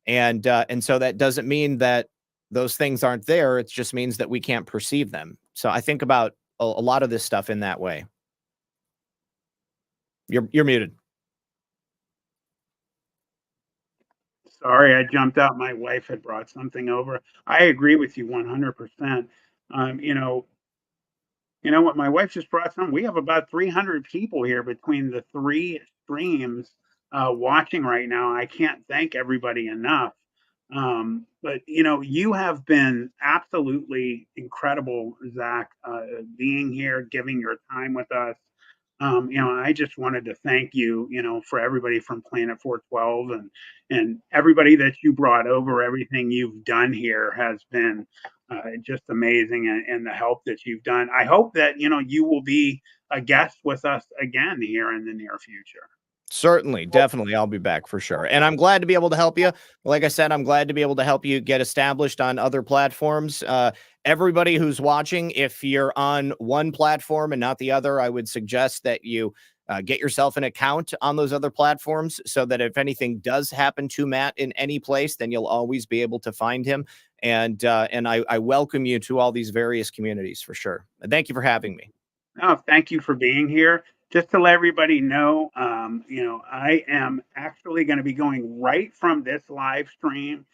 And so that doesn't mean that those things aren't there. It just means that we can't perceive them. So I think about a lot of this stuff in that way. You're muted. Sorry, I jumped out. My wife had brought something over. I agree with you 100%. You know, what? My wife just brought some. We have about 300 people here between the three streams watching right now. I can't thank everybody enough. But you have been absolutely incredible, Zach, being here, giving your time with us. I just wanted to thank you, for everybody from Planet 412 and everybody that you brought over. Everything you've done here has been just amazing, and the help that you've done. I hope that you will be a guest with us again here in the near future. Certainly, definitely, I'll be back for sure, and I'm glad to be able to help you. Like I said, I'm glad to be able to help you get established on other platforms. Everybody who's watching, if you're on one platform and not the other, I would suggest that you get yourself an account on those other platforms so that if anything does happen to Matt in any place, then you'll always be able to find him. And I welcome you to all these various communities for sure. And thank you for having me. Oh, thank you for being here. Just to let everybody know, I am actually going to be going right from this live stream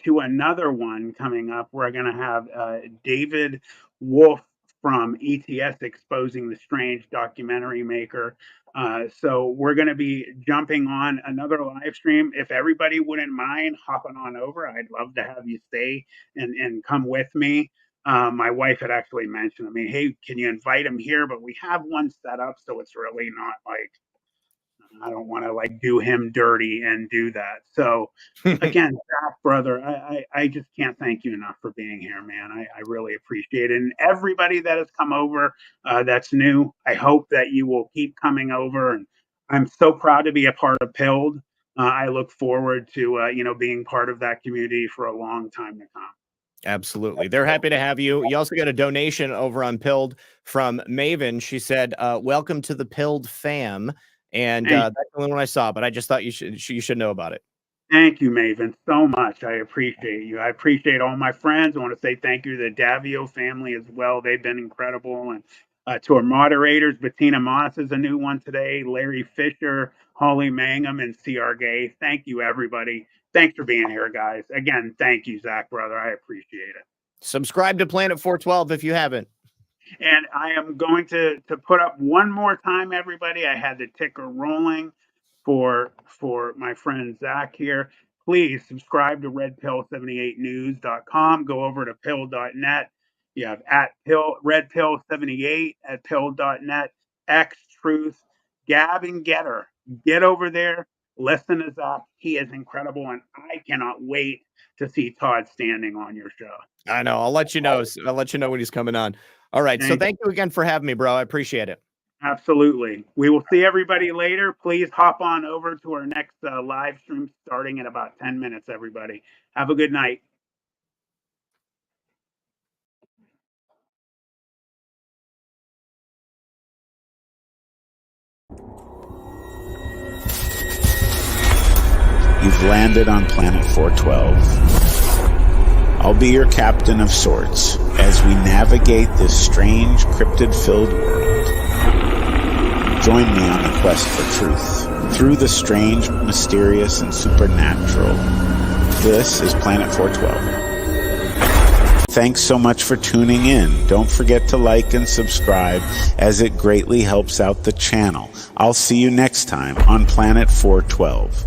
to another one coming up. We're going to have David Wolf from ETS Exposing the Strange documentary maker. So we're going to be jumping on another live stream. If everybody wouldn't mind hopping on over, I'd love to have you stay and come with me. My wife had actually mentioned to me, hey, can you invite him here? But we have one set up, so it's really not like, I don't want to like do him dirty and do that. So again, Zach, brother, I just can't thank you enough for being here, man. I really appreciate it. And everybody that has come over that's new, I hope that you will keep coming over. And I'm so proud to be a part of Pilled. I look forward to, being part of that community for a long time to come. Absolutely. They're happy to have you. You also got a donation over on Pilled from Maven. She said, welcome to the Pilled fam. And that's the only one I saw, but I just thought you should know about it. Thank you, Maven, so much. I appreciate you. I appreciate all my friends. I want to say thank you to the Davio family as well. They've been incredible. And to our moderators, Bettina Moss is a new one today, Larry Fisher, Holly Mangum, and CR Gay. Thank you, everybody. Thanks for being here, guys. Again, thank you, Zach, brother. I appreciate it. Subscribe to Planet 412 if you haven't. And I am going to put up one more time, everybody. I had the ticker rolling for my friend Zach here. Please subscribe to RedPill78news.com. Go over to pill.net. You have at RedPill78 at pill.net, X Truth, Gab, and Getter. Get over there. Listen to Zach. He is incredible, and I cannot wait to see Todd Standing on your show. I know. I'll let you know. I'll let you know when he's coming on. All right. So thank you again for having me, bro. I appreciate it. Absolutely. We will see everybody later. Please hop on over to our next live stream starting in about 10 minutes, everybody. Have a good night. You've landed on Planet 412. I'll be your captain of sorts as we navigate this strange, cryptid-filled world. Join me on the quest for truth, through the strange, mysterious, and supernatural. This is Planet 412. Thanks so much for tuning in. Don't forget to like and subscribe, as it greatly helps out the channel. I'll see you next time on Planet 412.